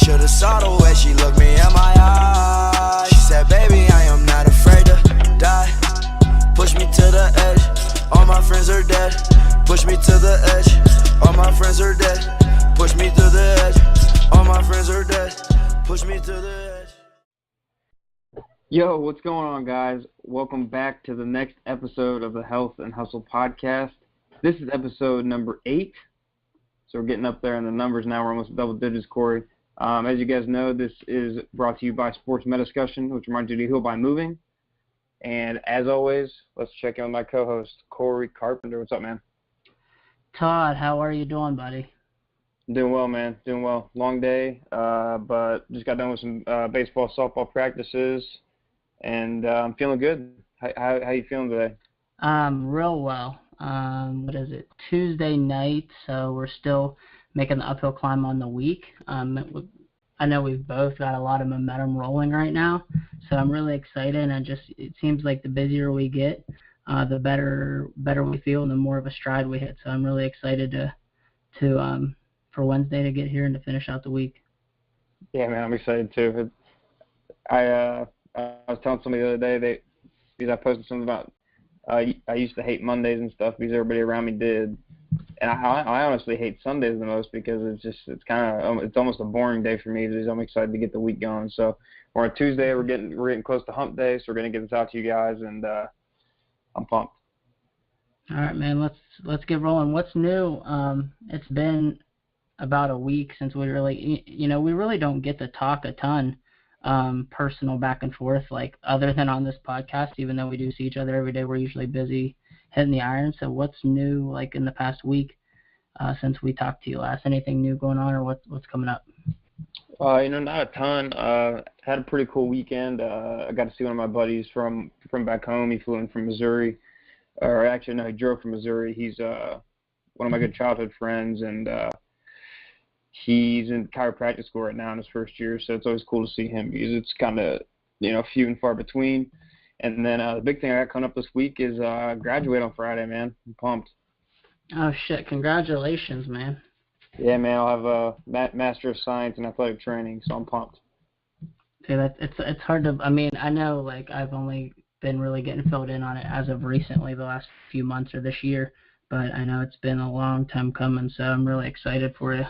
Should've saw the way she looked me in my eyes. She said, baby, I am not afraid to die. Push me to the edge, all my friends are dead. Push me to the edge, all my friends are dead. Push me to the edge, all my friends are dead. Push me to the edge. Yo, what's going on, guys? Welcome back to the next episode of the Health and Hustle podcast. This is episode number 8. So we're getting up there in the numbers now. We're almost double digits, Corey. As you guys know, this is brought to you by Sports Mediscussion, which reminds you to heal by moving. And as always, let's check in with my co-host, Corey Carpenter. What's up, man? Todd, how are you doing, buddy? Doing well, man. Doing well. Long day, but just got done with some baseball, softball practices, and I'm feeling good. How you feeling today? Real well. What is it? Tuesday night, so we're still making the uphill climb on the week. I know we've both got a lot of momentum rolling right now, so I'm really excited. And it seems like the busier we get, the better we feel, and the more of a stride we hit. So I'm really excited for Wednesday to get here and to finish out the week. Yeah, man, I'm excited too. I was telling somebody the other day because I posted something about I used to hate Mondays and stuff because everybody around me did, and I honestly hate Sundays the most because it's almost a boring day for me. I'm excited to get the week going. So we're on Tuesday. We're getting close to Hump Day, so we're gonna get this out to you guys, and I'm pumped. All right, man. Let's get rolling. What's new? It's been about a week since we really don't get to talk a ton. Personal back and forth, like other than on this podcast, even though we do see each other every day, we're usually busy hitting the iron. So what's new, like in the past week, since we talked to you last? Anything new going on, or what's coming up? Not a ton. Had a pretty cool weekend. I got to see one of my buddies from back home. He flew in from Missouri, or actually no, he drove from Missouri. He's one of my good childhood friends, and he's in chiropractic school right now in his first year, so it's always cool to see him because it's kind of, few and far between. And then the big thing I got coming up this week is graduate on Friday, man. I'm pumped. Oh, shit. Congratulations, man. Yeah, man. I'll have a Master of Science in Athletic Training, so I'm pumped. Yeah, it's hard to – I mean, I know, like, I've only been really getting filled in on it as of recently, the last few months or this year, but I know it's been a long time coming, so I'm really excited for you.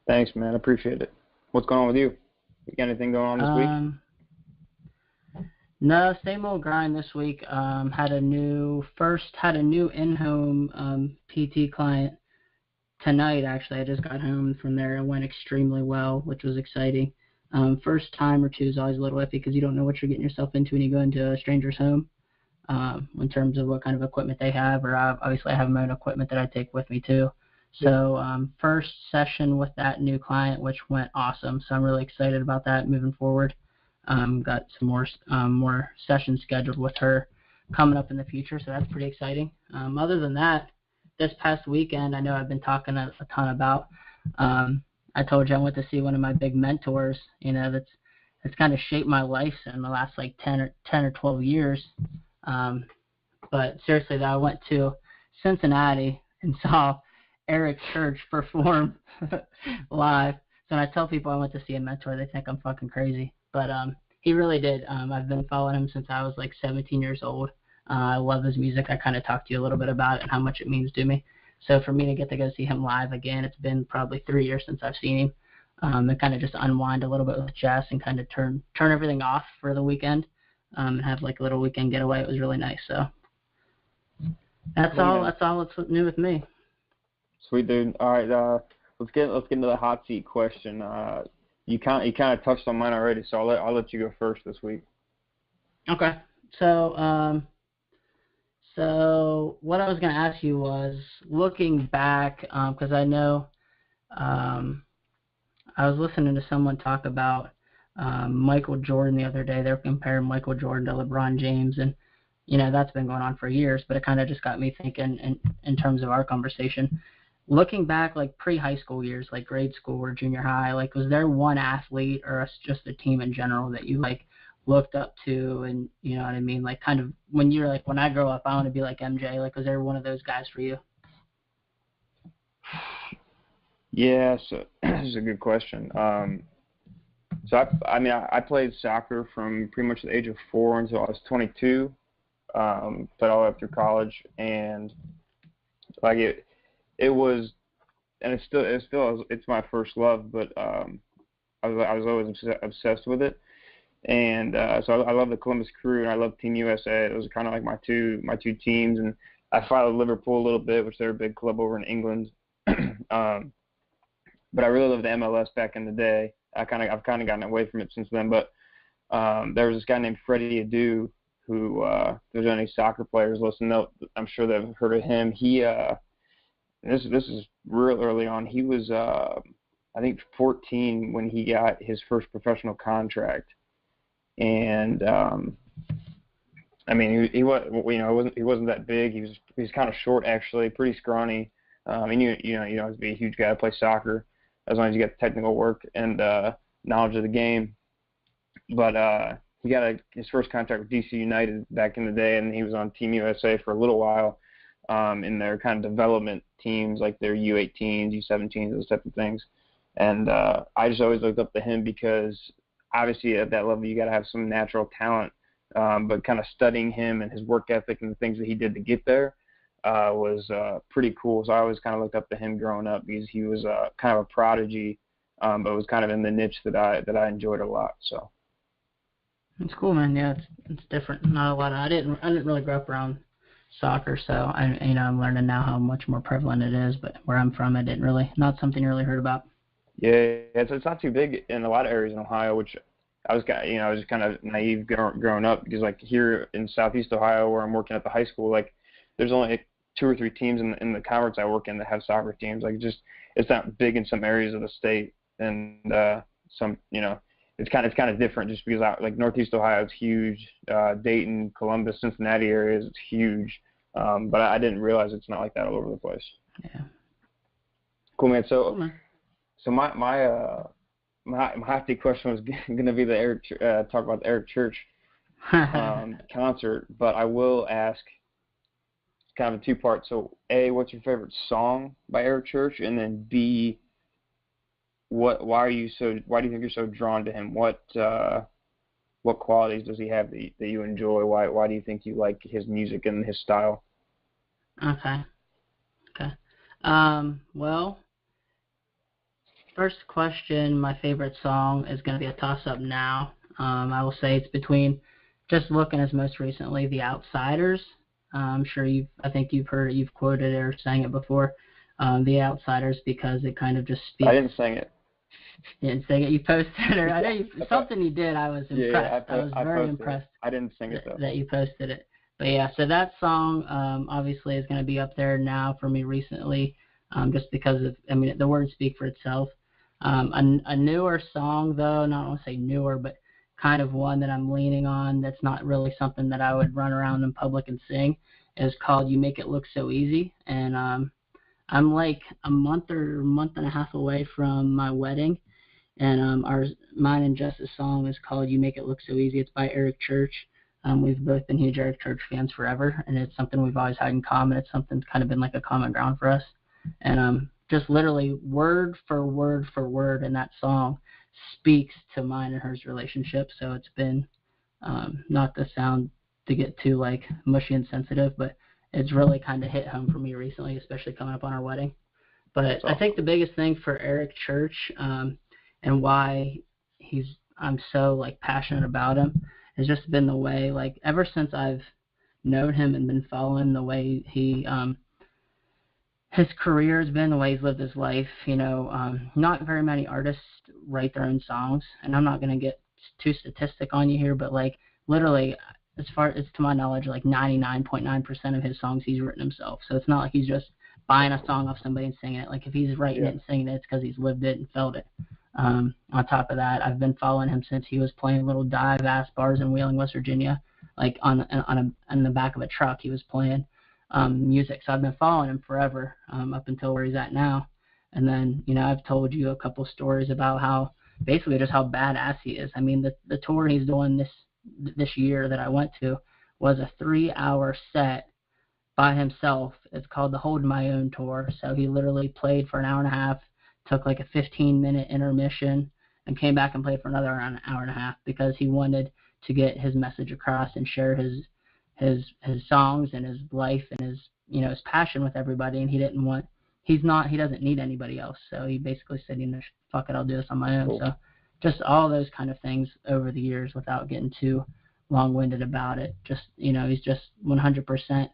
Thanks, man. I appreciate it. What's going on with you? You got anything going on this week? No, same old grind this week. Had a new in-home PT client tonight, actually. I just got home from there. It went extremely well, which was exciting. First time or two is always a little iffy because you don't know what you're getting yourself into when you go into a stranger's home, in terms of what kind of equipment they have. Or obviously I have my own equipment that I take with me too. So first session with that new client, which went awesome. So I'm really excited about that moving forward. Got some more sessions scheduled with her coming up in the future, so that's pretty exciting. Other than that, this past weekend, I know I've been talking a ton about. I told you I went to see one of my big mentors. That's kind of shaped my life in the last like 10 or 12 years. But seriously, though, I went to Cincinnati and saw Eric Church perform live. So when I tell people I went to see a mentor, they think I'm fucking crazy. But he really did. I've been following him since I was like 17 years old. I love his music. I kind of talked to you a little bit about it and how much it means to me. So for me to get to go see him live again, it's been probably 3 years since I've seen him. And kind of just unwind a little bit with Jess and kind of turn everything off for the weekend, and have like a little weekend getaway. It was really nice. So that's all. That's all that's new with me. Sweet, dude. All right, let's get into the hot seat question. You kind of touched on mine already, so I'll let you go first this week. Okay. So what I was going to ask you was, looking back, because I know I was listening to someone talk about Michael Jordan the other day. They were comparing Michael Jordan to LeBron James, and that's been going on for years, but it kind of just got me thinking in terms of our conversation. Looking back, like pre-high school years, like grade school or junior high, like was there one athlete or just a team in general that you like looked up to, and you know what I mean? Like kind of when you're like, when I grow up, I want to be like MJ. Like, was there one of those guys for you? Yeah, so this is a good question. So I played soccer from pretty much the age of 4 until I was 22. Played all the way up through college, and like it was, and it's my first love, but I was always obsessed with it, and so I love the Columbus Crew and I love Team USA. Those are kind of like my two teams, and I followed Liverpool a little bit, which they're a big club over in England. But I really loved the MLS back in the day. I've kind of gotten away from it since then. But there was this guy named Freddie Adu who, if there's any soccer players listening, I'm sure they've heard of him. He this is real early on. He was I think 14 when he got his first professional contract, and I mean he wasn't that big. He was kind of short actually, pretty scrawny. And you don't have to be a huge guy to play soccer as long as you get the technical work and knowledge of the game. But he got his first contract with DC United back in the day, and he was on Team USA for a little while in their kind of development teams, like their U18s, U17s, those type of things. And I just always looked up to him because obviously at that level you got to have some natural talent, but kind of studying him and his work ethic and the things that he did to get there was pretty cool. So I always kind of looked up to him growing up because he was kind of a prodigy, but was kind of in the niche that I enjoyed a lot. So it's cool, man. Yeah, it's different. Not a lot. I didn't really grow up around soccer, so I'm learning now how much more prevalent it is. But where I'm from, not something you really heard about. Yeah, it's not too big in a lot of areas in Ohio, which I was kind of naive growing up because like here in Southeast Ohio where I'm working at the high school, like there's only like 2 or 3 teams in the conference I work in that have soccer teams. Like it's not big in some areas of the state, and some it's kind of different just because like Northeast Ohio is huge, Dayton, Columbus, Cincinnati areas it's huge, but I didn't realize it's not like that all over the place. Yeah. Cool, man. So my hefty question was going to be talk about the Eric Church concert, but I will ask kind of a 2-part. So A, what's your favorite song by Eric Church, and then B, why do you think you're so drawn to him? What qualities does he have that you enjoy? Why do you think you like his music and his style? Okay. Well, first question, my favorite song is going to be a toss-up now. I will say it's between, just looking as most recently, The Outsiders. I'm sure I think you've heard it, you've quoted it or sang it before. The Outsiders, because it kind of just speaks. I didn't sing it. You didn't sing it. You posted it. I know something you did. I was impressed. Yeah, I was very impressed. I didn't sing it though. That you posted it. But yeah, so that song obviously is going to be up there now for me recently, just because of, the words speak for itself. A newer song though, not want to say newer, but kind of one that I'm leaning on that's not really something that I would run around in public and sing, is called You Make It Look So Easy. And I'm like a month and a half away from my wedding, and mine and Jess's song is called You Make It Look So Easy. It's by Eric Church. We've both been huge Eric Church fans forever, and it's something we've always had in common. It's something that's kind of been like a common ground for us. And just literally word for word in that song speaks to mine and hers relationship. So it's been, not to get too like mushy and sensitive, but it's really kind of hit home for me recently, especially coming up on our wedding. But I think the biggest thing for Eric Church, and why I'm so like passionate about him, has just been the way, like ever since I've known him and been following the way his career has been, the way he's lived his life. Not very many artists write their own songs, and I'm not going to get too statistic on you here, but like literally, as far as to my knowledge, like 99.9% of his songs he's written himself. So it's not like he's just buying a song off somebody and singing it. Like if he's writing it and singing it, it's because he's lived it and felt it. On top of that, I've been following him since he was playing little dive-ass bars in Wheeling, West Virginia, like on the back of a truck. He was playing music. So I've been following him forever, up until where he's at now. And then, I've told you a couple stories about how basically just how badass he is. The tour he's doing this year that I went to was a 3-hour set by himself. It's called the Hold My Own Tour. So he literally played for an hour and a half, took like a 15-minute intermission, and came back and played for another hour and a half because he wanted to get his message across and share his songs and his life and his his passion with everybody. And he doesn't need anybody else. So he basically said, fuck it, I'll do this on my own. Cool. So just all those kind of things over the years without getting too long-winded about it. Just, he's just 100%.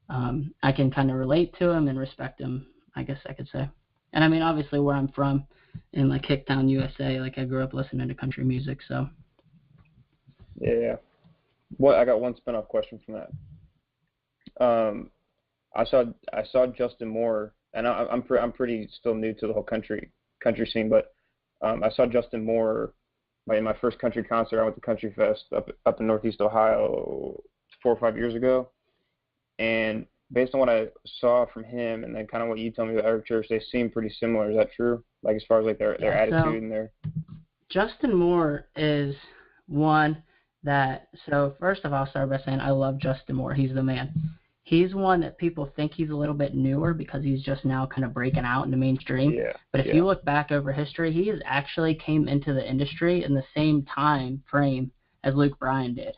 I can kind of relate to him and respect him, I guess I could say. And I mean, obviously where I'm from in like Hicktown, USA, like I grew up listening to country music, so. Yeah. Well, I got one spin-off question from that. I saw Justin Moore, and I'm pretty still new to the whole country scene, but I saw Justin Moore in my first country concert. I went to Country Fest up in Northeast Ohio 4 or 5 years ago, and based on what I saw from him, and then kind of what you told me about Eric Church, they seem pretty similar. Is that true? Like as far as like their attitude and their. Justin Moore is one that. So first of all, I'll start by saying I love Justin Moore. He's the man. He's one that people think he's a little bit newer because he's just now kind of breaking out in the mainstream. Yeah. But if you look back over history, he has actually came into the industry in the same time frame as Luke Bryan did.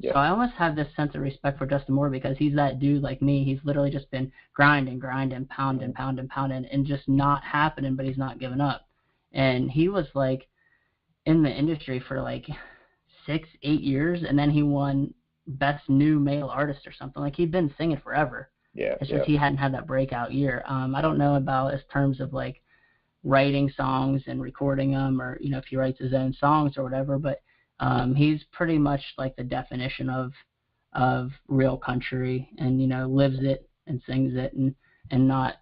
Yeah. So I almost have this sense of respect for Justin Moore because he's that dude like me. He's literally just been grinding, pounding, and just not happening, but he's not giving up. And he was like in the industry for like 6-8 years, and then he won Best New Male Artist or something. Like he'd been singing forever. Yeah. It's just he hadn't had that breakout year. I don't know about as terms of like writing songs and recording them, or if he writes his own songs or whatever, but he's pretty much like the definition of real country, and lives it and sings it, and not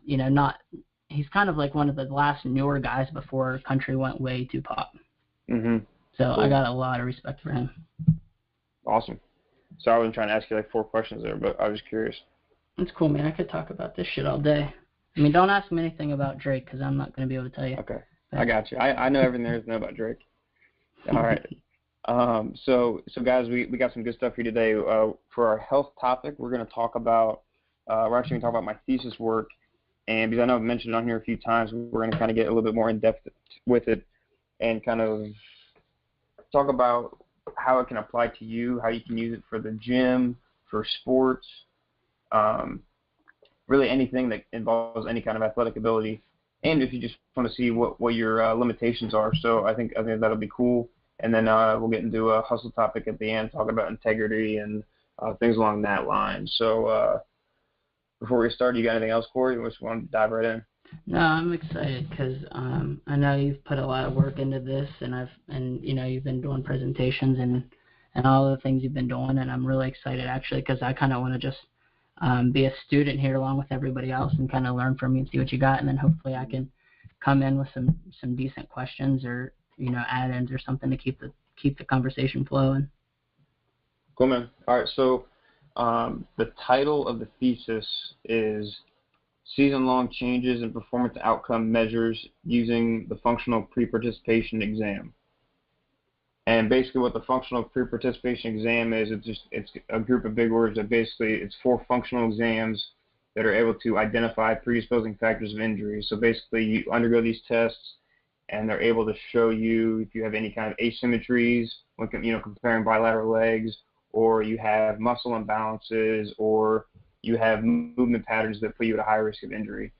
he's kind of like one of the last newer guys before country went way too pop. Mhm. So Cool. I got a lot of respect for him. Awesome. So I wasn't trying to ask you like 4 questions there, but I was curious. It's cool, man. I could talk about this shit all day. I mean, don't ask me anything about Drake because I'm not going to be able to tell you. Okay. I got you. I know everything there is to know about Drake. All right. So guys, we got some good stuff here today. For our health topic, we're going to talk about, we're actually going to talk about my thesis work. And because I know I've mentioned it on here a few times, we're going to kind of get a little bit more in depth with it and kind of talk about how it can apply to you, how you can use it for the gym, for sports, really anything that involves any kind of athletic ability, and if you just want to see what your limitations are. So I think that'll be cool. And then we'll get into a hustle topic at the end, talking about integrity and things along that line. So before we start, you got anything else, Corey? We just want to dive right in. No, I'm excited because I know you've put a lot of work into this, and you've been doing presentations and all the things you've been doing, and I'm really excited actually because I kind of want to just be a student here along with everybody else and kind of learn from you and see what you got, and then hopefully I can come in with some decent questions or add-ins or something to keep the conversation flowing. Cool, man. All right, so the title of the thesis is Season-Long Changes in Performance Outcome Measures Using the Functional Pre-Participation Exam. And basically what the functional pre-participation exam is, it's a group of big words that basically it's 4 functional exams that are able to identify predisposing factors of injury. So basically you undergo these tests and they're able to show you if you have any kind of asymmetries when comparing bilateral legs, or you have muscle imbalances, or you have movement patterns that put you at a high risk of injury.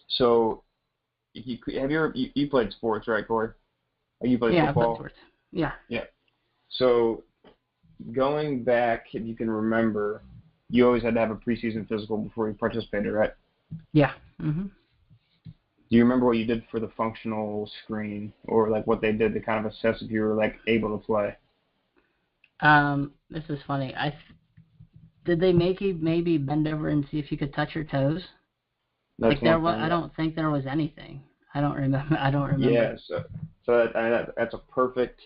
So you played sports, right, Corey? You played football? I played sports. Yeah. Yeah. So going back, if you can remember, you always had to have a preseason physical before you participated, right? Yeah. Mhm. Do you remember what you did for the functional screen, or like what they did to kind of assess if you were like able to play? This is funny. Did they make you maybe bend over and see if you could touch your toes? That's I don't think there was anything. I don't remember. Yeah. So that's a perfect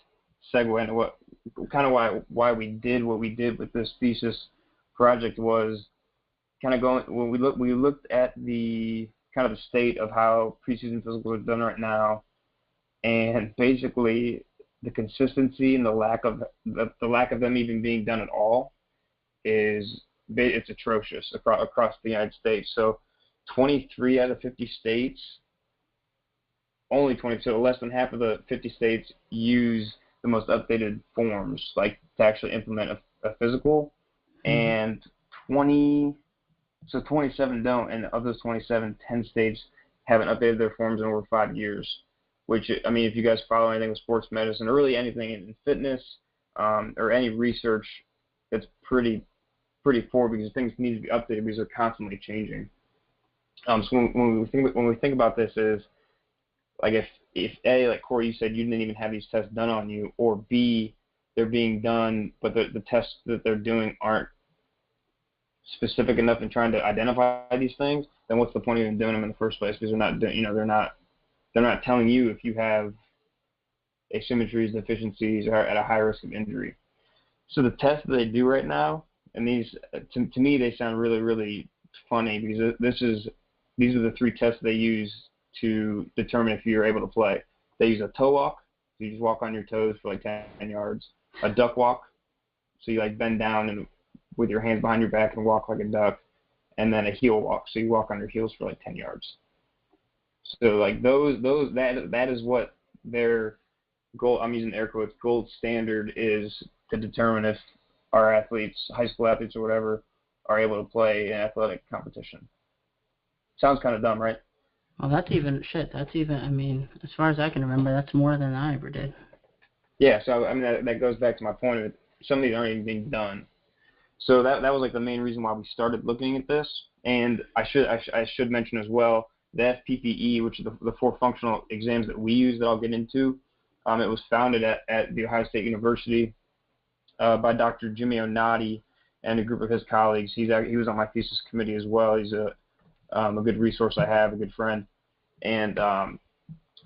segue into what kind of why we did what we did with this thesis project was kind of going when we looked at the kind of the state of how preseason physicals are done right now, and basically the consistency and the lack of them even being done at all it's atrocious across the United States. So 23 out of 50 states only 20, so less than half of the 50 states use the most updated forms, like to actually implement a physical, and 27 don't, and of those 27, 10 states haven't updated their forms in over 5 years. Which, I mean, if you guys follow anything with sports medicine or really anything in fitness or any research, it's pretty poor because things need to be updated because they're constantly changing. So when we think about this is like if A, like Corey, you said you didn't even have these tests done on you, or B, they're being done, but the tests that they're doing aren't specific enough in trying to identify these things, then what's the point of even doing them in the first place? Because they're not telling you if you have asymmetries, deficiencies, or at a high risk of injury. So the tests that they do right now, and these to me they sound really, really funny because these are the 3 tests they use to determine if you're able to play. They use a toe walk, so you just walk on your toes for like 10 yards. A duck walk, so you like bend down and with your hands behind your back and walk like a duck. And then a heel walk, so you walk on your heels for like 10 yards. So like that is what their gold, I'm using air quotes, gold standard is to determine if our athletes, high school athletes or whatever, are able to play in athletic competition. Sounds kind of dumb, right? Well, that's even, I mean, as far as I can remember, that's more than I ever did. Yeah, so I mean, that goes back to my point of some of these aren't even being done. So that was like the main reason why we started looking at this. And I should mention as well, the FPPE, which are the 4 functional exams that we use that I'll get into, it was founded at The Ohio State University by Dr. Jimmy Onati and a group of his colleagues. He was on my thesis committee as well. He's a good resource I have, a good friend. And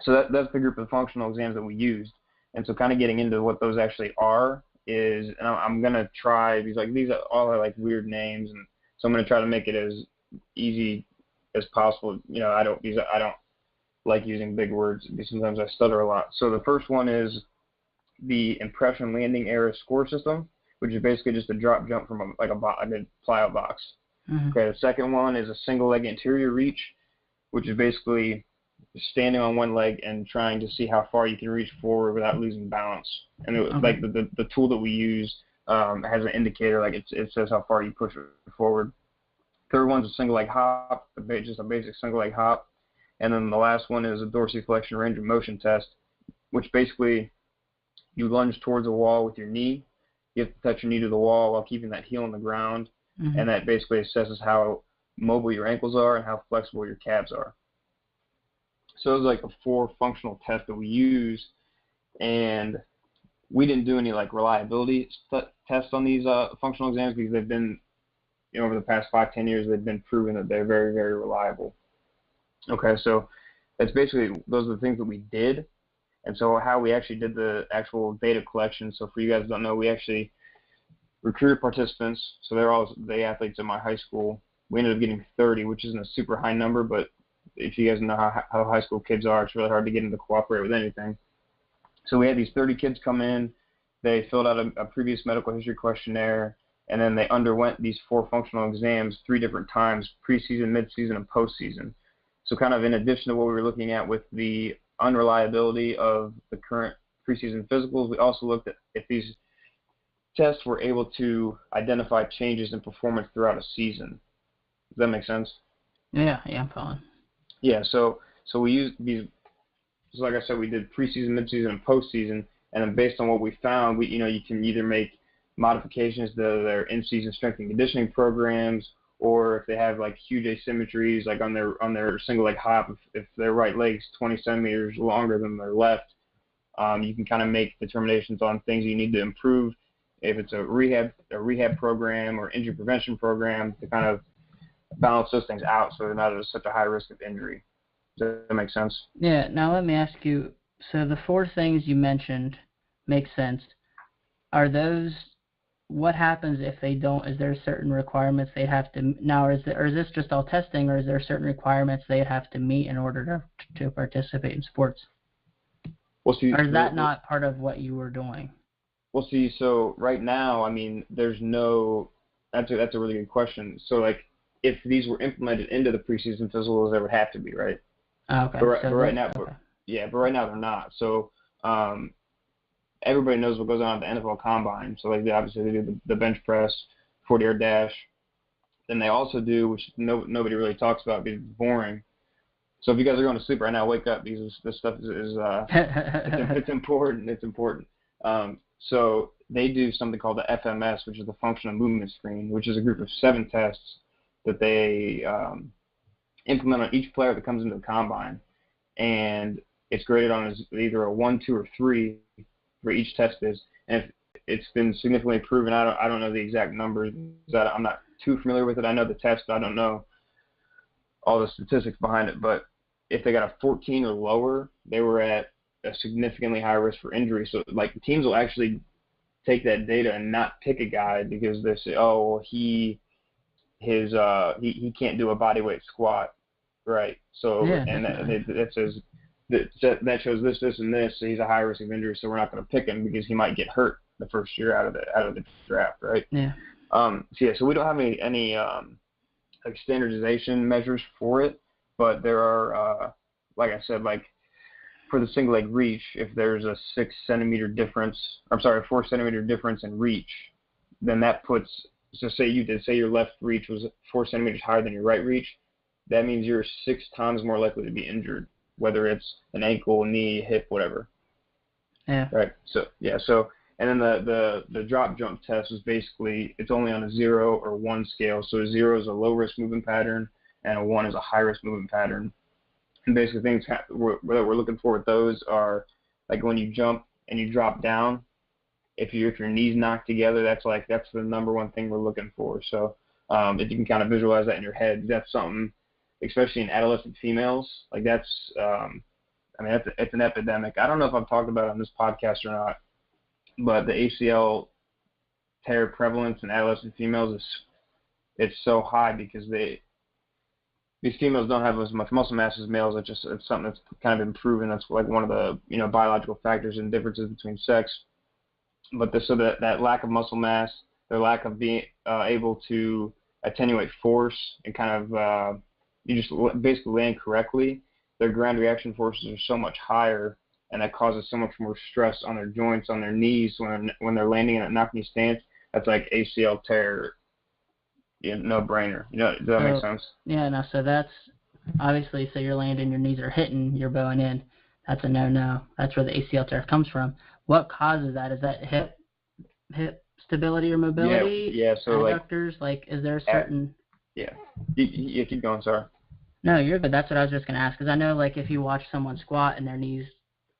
so that's the group of functional exams that we used. And so kind of getting into what those actually are is, and I'm going to try, these are all are like weird names, and so I'm going to try to make it as easy as possible. You know, I don't like using big words because sometimes I stutter a lot. So the first one is the impression landing area score system, which is basically just a drop jump from a plyout box. Mm-hmm. Okay, the second one is a single leg anterior reach, which is basically standing on one leg and trying to see how far you can reach forward without losing balance. And like the tool that we use has an indicator, like it says how far you push it forward. Third one's a single leg hop, just a basic single leg hop. And then the last one is a dorsiflexion range of motion test, which basically you lunge towards a wall with your knee. You have to touch your knee to the wall while keeping that heel on the ground. Mm-hmm. And that basically assesses how mobile your ankles are and how flexible your calves are. So those are like the 4 functional tests that we use. And we didn't do any like reliability tests on these functional exams because they've been, over the past 5-10 years, they've been proven that they're very, very reliable. Okay, so that's basically, those are the things that we did. And so how we actually did the actual data collection, so for you guys who don't know, we actually recruited participants. So they're all the athletes in my high school. We ended up getting 30, which isn't a super high number, but if you guys know how high school kids are, it's really hard to get them to cooperate with anything. So we had these 30 kids come in. They filled out a previous medical history questionnaire, and then they underwent these 4 functional exams 3 different times, preseason, midseason, and postseason. So kind of in addition to what we were looking at with the unreliability of the current preseason physicals, we also looked at if these tests were able to identify changes in performance throughout a season. Does that make sense? Yeah, I'm following. Yeah, so we used these, so like I said, we did preseason, midseason, and postseason, and then based on what we found, you can either make modifications to their in-season strength and conditioning programs, or if they have like huge asymmetries, like on their single leg hop, if their right leg's 20 centimeters longer than their left, you can kind of make determinations on things you need to improve. If it's a rehab program or injury prevention program, to kind of balance those things out so they're not at such a high risk of injury. Does that make sense? Yeah. Now let me ask you. So the 4 things you mentioned make sense. Are those? What happens if they don't? Is there certain requirements they have to now? Or is this just all testing, or is there certain requirements they have to meet in order to participate in sports? Well, see, or is that not part of what you were doing? Well, see, so right now, I mean, there's no. That's a really good question. So like, if these were implemented into the preseason physicals, there would have to be, right? Okay. But right now, Yeah, but right now they're not. So everybody knows what goes on at the NFL Combine. So like obviously they do the bench press, 40-yard dash. Then they also do, which nobody really talks about because it's boring. So if you guys are going to sleep right now, wake up because this stuff is it's important. It's important. So they do something called the FMS, which is the functional movement screen, which is a group of 7 tests that they implement on each player that comes into the combine, and it's graded on as either a 1, 2, or 3 for each test is. And if it's been significantly proven, I don't know the exact numbers. I'm not too familiar with it. I know the test, but I don't know all the statistics behind it. But if they got a 14 or lower, they were at a significantly higher risk for injury. So like teams will actually take that data and not pick a guy because they say, oh, well, he can't do a bodyweight squat, right? So Yeah, and definitely. that says that shows this, and this. So he's a high risk of injury, so we're not going to pick him because he might get hurt the first year out of the draft, right? Yeah. So we don't have any like standardization measures for it, but there are like I said, like for the single leg reach, if there's a 4 centimeter difference in reach, then that puts, so say your left reach was 4 centimeters higher than your right reach, that means you're 6 times more likely to be injured, whether it's an ankle, knee, hip, whatever. Yeah. Right. So and then the drop jump test is basically, it's only on a 0 or 1 scale. So a 0 is a low risk movement pattern and a 1 is a high risk movement pattern. And basically things that we're looking for with those are like when you jump and you drop down, if your knees knock together, that's the number one thing we're looking for. So if you can kind of visualize that in your head, that's something, especially in adolescent females, like that's it's an epidemic. I don't know if I've talked about it on this podcast or not, but the ACL tear prevalence in adolescent females it's so high because these females don't have as much muscle mass as males. It's something that's kind of been proven. That's like one of the biological factors and differences between sex. But that lack of muscle mass, their lack of being able to attenuate force and kind of you just basically land correctly, their ground reaction forces are so much higher, and that causes so much more stress on their joints, on their knees when they're landing in a knock knee stance. That's like ACL tear, no brainer. Does that make sense? Yeah, no, so that's obviously, so you're landing, your knees are hitting, you're bowing in. That's a no-no. That's where the ACL tear comes from. What causes that? Is that hip stability or mobility? Yeah. So adductors, is there a certain? Yeah. You keep going. Sorry. No, you're good. That's what I was just gonna ask, because I know if you watch someone squat and their knees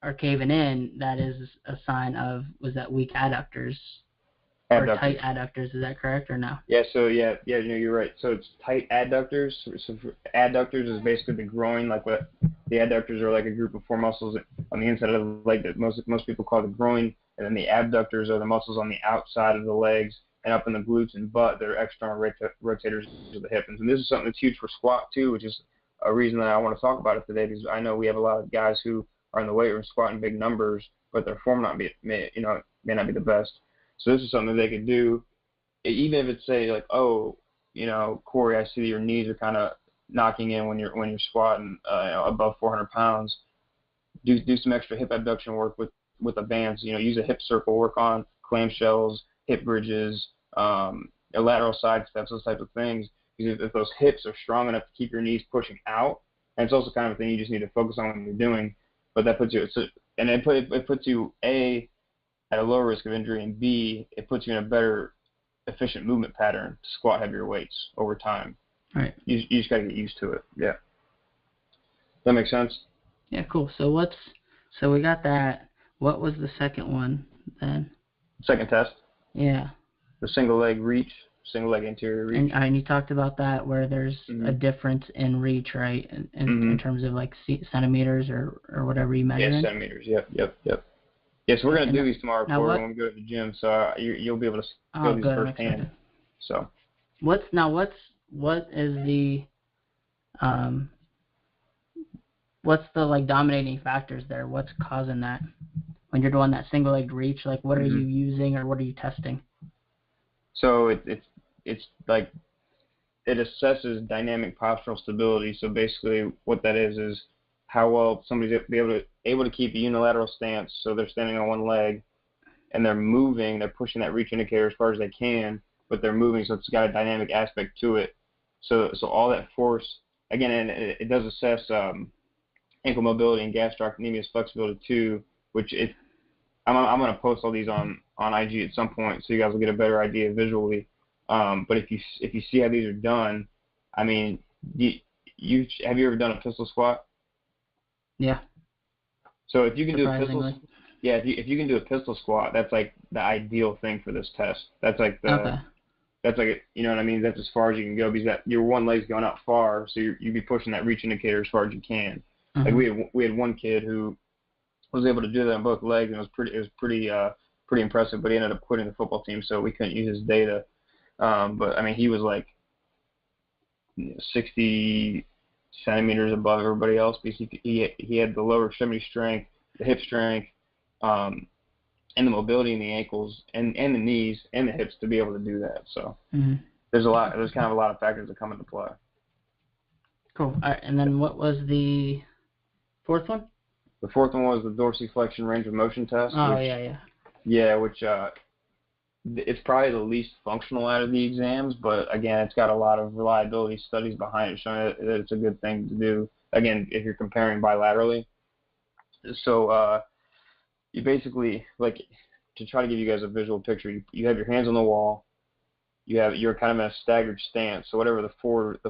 are caving in, that is a sign of weak adductors. Or tight adductors, is that correct or no? Yeah, so you're right. So it's tight adductors. So adductors is basically the groin, like what the adductors are, like a group of 4 muscles on the inside of the leg that most people call the groin, and then the abductors are the muscles on the outside of the legs and up in the glutes and butt. They're external rotators of the hip. And this is something that's huge for squat too, which is a reason that I want to talk about it today, because I know we have a lot of guys who are in the weight room squatting big numbers, but their form may not be the best. So this is something that they could do, even if it's say like, oh, Corey, I see that your knees are kind of knocking in when you're squatting above 400 pounds. Do some extra hip abduction work with the bands. Use a hip circle, work on clamshells, hip bridges, lateral side steps, those types of things. Because if those hips are strong enough to keep your knees pushing out, and it's also kind of a thing you just need to focus on when you're doing. But that puts you, it puts you at a lower risk of injury, and B, it puts you in a better, efficient movement pattern to squat heavier weights over time. Right. You just got to get used to it. Yeah. Does that make sense? Yeah, cool. So we got that. What was the second one then? Second test? Yeah. The single leg anterior reach. And you talked about that, where there's a difference in reach, right? In terms of centimeters or whatever you measure. Yeah, centimeters. Yep. Yeah, so we're going to do these tomorrow, Corey, when we go to the gym, so you'll be able to feel these firsthand. So, what is the what's the dominating factors there? What's causing that when you're doing that single leg reach? What are you using, or what are you testing? So it's like it assesses dynamic postural stability. So basically, what that is how well somebody's able to keep a unilateral stance, so they're standing on one leg, and they're moving, they're pushing that reach indicator as far as they can, but they're moving, so it's got a dynamic aspect to it. So all that force, again, and it does assess ankle mobility and gastrocnemius flexibility too, which I'm going to post all these on IG at some point, so you guys will get a better idea visually. But if you see how these are done, I mean, have you ever done a pistol squat? Yeah. So if you can do a pistol, yeah, if you can do a pistol squat, that's like the ideal thing for this test. That's like that's like, you know what I mean? That's as far as you can go, because your one leg's going out far, so you'd be pushing that reach indicator as far as you can. Like we had one kid who was able to do that on both legs, and it was pretty impressive. But he ended up quitting the football team, so we couldn't use his data. But I mean, he was like 60 centimeters above everybody else, because he had the lower extremity strength, the hip strength, and the mobility in the ankles and the knees and the hips to be able to do that. So there's kind of a lot of factors that come into play. Cool. All right, and then what was the fourth one? The fourth one was the dorsiflexion range of motion test. Oh, which it's probably the least functional out of the exams, but again, it's got a lot of reliability studies behind it showing that it's a good thing to do, again, if you're comparing bilaterally. So you basically, like, to try to give you guys a visual picture, you have your hands on the wall, you're kind of in a staggered stance, so whatever the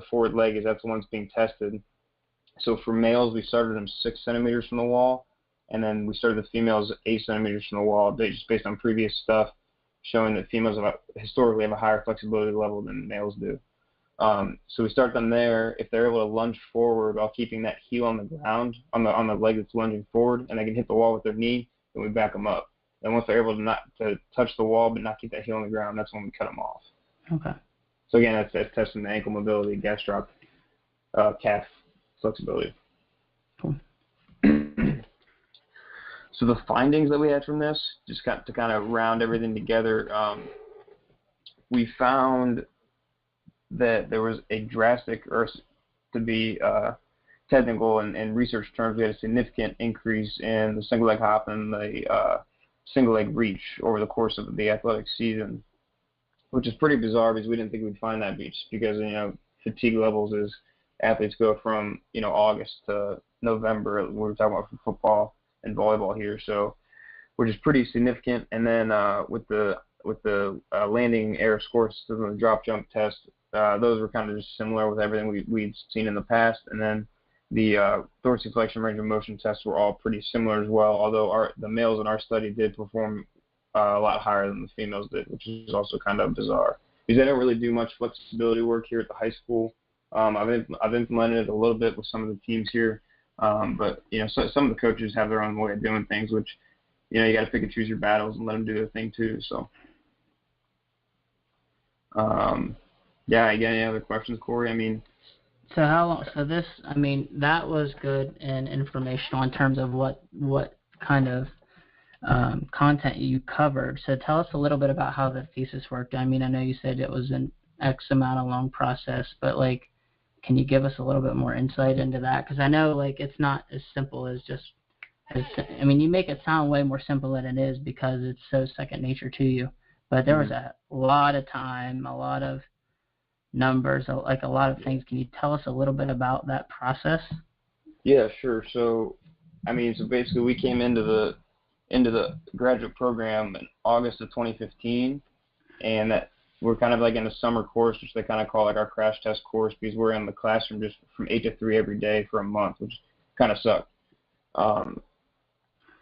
forward leg is, that's the one that's being tested. So for males, we started them 6 centimeters from the wall, and then we started the females 8 centimeters from the wall, just based on previous stuff showing that females historically have a higher flexibility level than males do. So we start them there. If they're able to lunge forward while keeping that heel on the ground, on the leg that's lunging forward, and they can hit the wall with their knee, then we back them up. And once they're able to touch the wall but not keep that heel on the ground, that's when we cut them off. Okay. So again, that's testing the ankle mobility, gastroc, calf flexibility. Cool. So the findings that we had from this, just to kind of round everything together, we found that there was a drastic, or to be technical in research terms, we had a significant increase in the single leg hop and the single leg reach over the course of the athletic season, which is pretty bizarre because we didn't think we'd find that just because, fatigue levels as athletes go from, August to November. We were talking about for football and volleyball here, so which is pretty significant. And then with the landing air score system and the drop jump test, those were kind of just similar with everything we'd seen in the past. And then the dorsiflexion range of motion tests were all pretty similar as well, although the males in our study did perform a lot higher than the females did, which is also kind of bizarre because they don't really do much flexibility work here at the high school. I've implemented it a little bit with some of the teams here, but so some of the coaches have their own way of doing things, which you got to pick and choose your battles and let them do their thing too. So, yeah. Again, any other questions, Corey? So how long? So this, that was good and informational in terms of what kind of content you covered. So tell us a little bit about how the thesis worked. I know you said it was an X amount of long process, but can you give us a little bit more insight into that? Because I know it's not as simple as you make it sound way more simple than it is because it's so second nature to you. But there was a lot of time, a lot of numbers, a lot of things. Can you tell us a little bit about that process? Yeah, sure. So, so basically we came into the graduate program in August of 2015, and that we're kind of in a summer course, which they kind of call our crash test course, because we're in the classroom just from 8 to 3 every day for a month, which kind of sucked.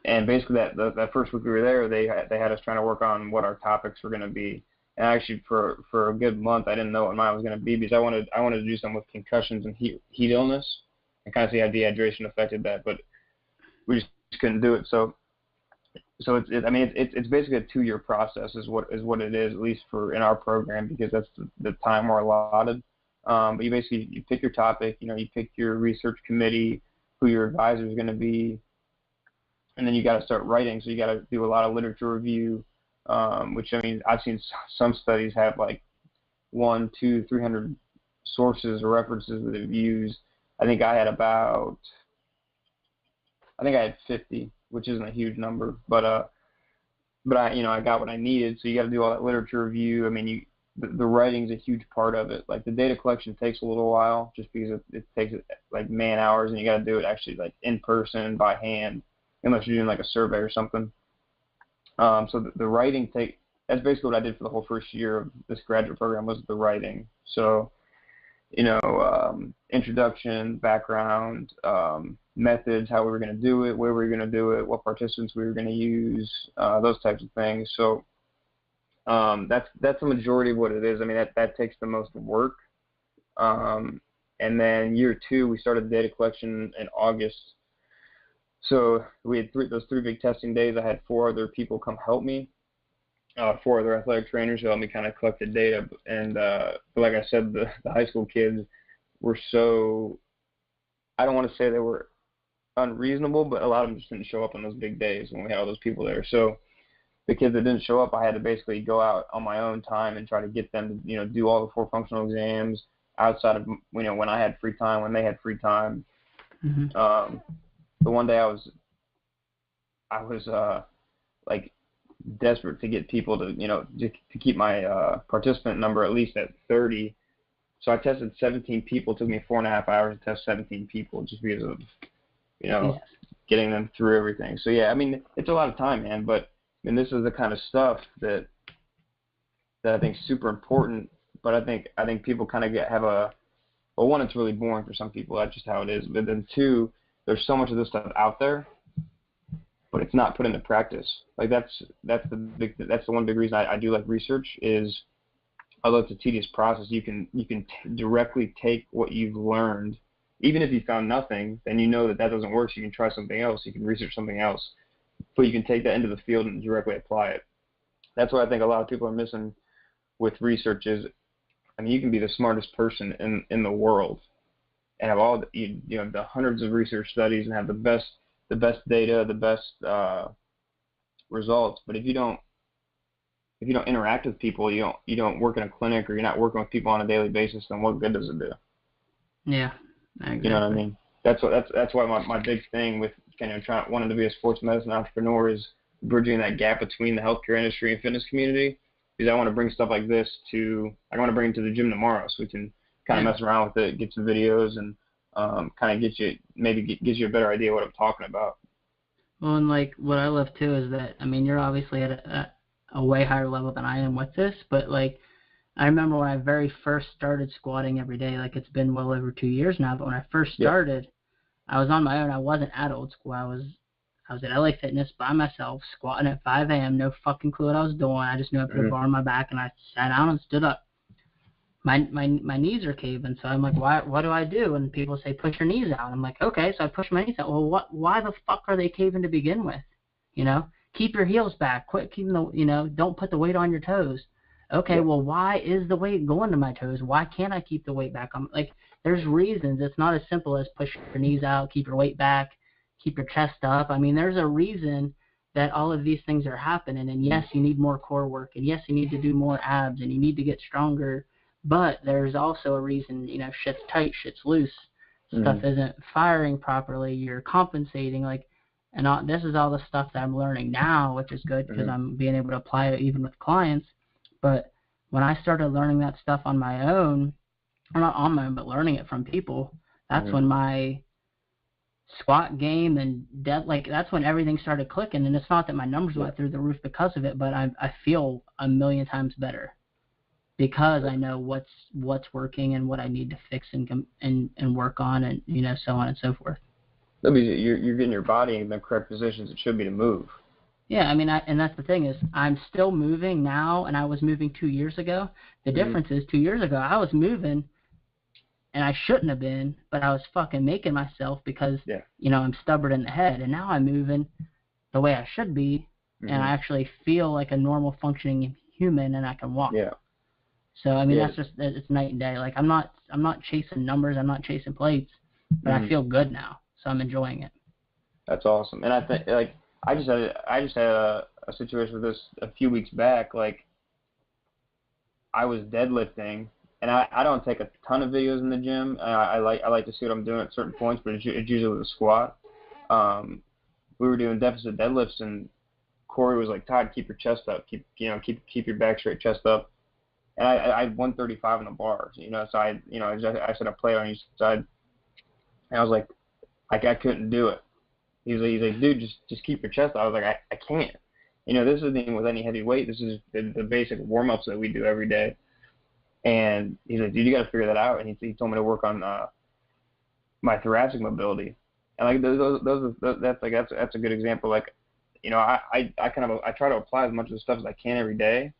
And basically that first week we were there, they had us trying to work on what our topics were going to be. And actually for a good month, I didn't know what mine was going to be because I wanted to do something with concussions and heat illness and kind of see how dehydration affected that, but we just couldn't do it. So it's basically a 2-year process is what it is, at least in our program, because that's the time we're allotted. But you pick your topic, you pick your research committee, who your advisor is going to be, and then you got to start writing. So you got to do a lot of literature review, which I've seen some studies have 100, 200, 300 sources or references that they've used. I think I had about I think I had 50, which isn't a huge number, but I got what I needed. So you got to do all that literature review. I mean, the writing's a huge part of it. Like the data collection takes a little while, just because it takes like man hours, and you got to do it actually like in person by hand, unless you're doing like a survey or something. So the writing that's basically what I did for the whole first year of this graduate program, was the writing. So, introduction, background, methods, how we were going to do it, where we were going to do it, what participants we were going to use, those types of things. So that's the majority of what it is. I mean, that takes the most work. And then year 2, we started data collection in August. So we had those 3 big testing days. I had 4 other people come help me, 4 other athletic trainers who helped me kind of collect the data. And like I said, the high school kids were so, I don't want to say they were unreasonable, but a lot of them just didn't show up on those big days when we had all those people there. So the kids that didn't show up, I had to basically go out on my own time and try to get them to, do all the 4 functional exams outside of, when I had free time, when they had free time. Mm-hmm. The one day I was like desperate to get people to, to keep my participant number at least at 30. So I tested 17 people. It took me 4.5 hours to test 17 people, just because of, getting them through everything. So yeah, I mean, it's a lot of time, man. But this is the kind of stuff that I think is super important. But I think people kind of one, it's really boring for some people. That's just how it is. But then 2, there's so much of this stuff out there, but it's not put into practice. Like that's the one big reason I do like research is, although it's a tedious process, you can directly take what you've learned, even if you found nothing, then that doesn't work, so you can try something else, you can research something else, but you can take that into the field and directly apply it. That's what I think a lot of people are missing with research is, you can be the smartest person in the world and have all the hundreds of research studies and have the best data, the best results, but if you don't interact with people, you don't work in a clinic, or you're not working with people on a daily basis, then what good does it do? Yeah, exactly. You know what I mean? That's why my big thing with wanting to be a sports medicine entrepreneur is bridging that gap between the healthcare industry and fitness community. Because I want to bring stuff like this I want to bring it to the gym tomorrow, so we can kind of mess around with it, get some videos, and kind of gives you a better idea of what I'm talking about. Well, and like what I love too is that, you're obviously at a way higher level than I am with this, but like I remember when I very first started squatting every day, like it's been well over 2 years now, but when I first started, I was on my own. I wasn't at old school. I was at LA Fitness by myself, squatting at 5 a.m., no fucking clue what I was doing. I just knew I put a bar on my back, and I sat down and stood up. My knees are caving, so I'm like, what do I do? And people say, push your knees out. I'm like, okay, so I push my knees out. Well, why the fuck are they caving to begin with? Keep your heels back. Quit keeping don't put the weight on your toes. Okay, well, why is the weight going to my toes? Why can't I keep the weight back? There's reasons. It's not as simple as push your knees out, keep your weight back, keep your chest up. There's a reason that all of these things are happening. And yes, you need more core work. And yes, you need to do more abs, and you need to get stronger. But there's also a reason, shit's tight, shit's loose. Stuff isn't firing properly. You're compensating. This is all the stuff that I'm learning now, which is good because I'm being able to apply it even with clients. But when I started learning that stuff on my own, or not on my own, but learning it from people, that's when my squat game and that's when everything started clicking. And it's not that my numbers went through the roof because of it, but I feel a million times better because I know what's working and what I need to fix and work on, and so on and so forth. You're getting your body in the correct positions it should be to move. Yeah, and that's the thing is I'm still moving now, and I was moving 2 years ago. The difference is 2 years ago I was moving, and I shouldn't have been, but I was fucking making myself because I'm stubborn in the head, and now I'm moving the way I should be, and I actually feel like a normal functioning human, and I can walk. Yeah. So that's just it's night and day. I'm not chasing numbers, I'm not chasing plates, but I feel good now, so I'm enjoying it. That's awesome, and I think I just had a situation with this a few weeks back. I was deadlifting, and I don't take a ton of videos in the gym. I like to see what I'm doing at certain points, but it's usually with a squat. we were doing deficit deadlifts, and Corey was like, Todd, keep your chest up, keep your back straight, chest up. And I had 135 in the bars, so I said I play on each side, and I was like, I couldn't do it. He's like, dude, just keep your chest up. I was like, I can't. This is the thing with any heavy weight. This is the basic warm-ups that we do every day. And he's like, dude, you got to figure that out. And he told me to work on my thoracic mobility. And like that's a good example. Like, I try to apply as much of the stuff as I can every day.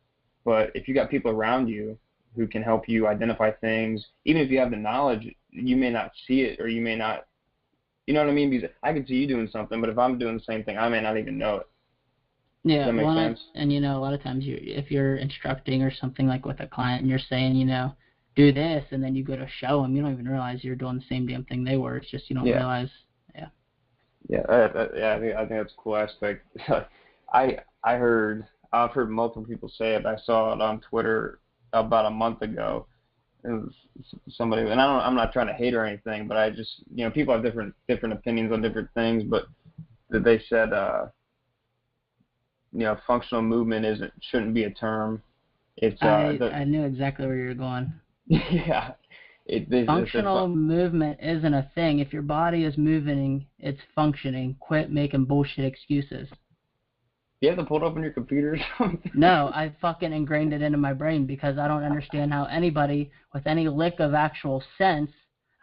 But if you got people around you who can help you identify things, even if you have the knowledge, you may not see it, or you may not, you know what I mean? Because I can see you doing something, but if I'm doing the same thing, I may not even know it. Yeah, does that make sense? And a lot of times if you're instructing or something like with a client and you're saying, do this, and then you go to show them, you don't even realize you're doing the same damn thing they were. It's just you don't realize. Yeah. Yeah, I think that's a cool aspect. I've heard multiple people say it. I saw it on Twitter about a month ago. It was somebody, and I'm not trying to hate or anything, but I just, people have different opinions on different things, but they said, functional movement shouldn't be a term. It's I knew exactly where you were going. Yeah. Functional movement isn't a thing. If your body is moving, it's functioning. Quit making bullshit excuses. You have to pull it up on your computer or something? No, I fucking ingrained it into my brain because I don't understand how anybody with any lick of actual sense,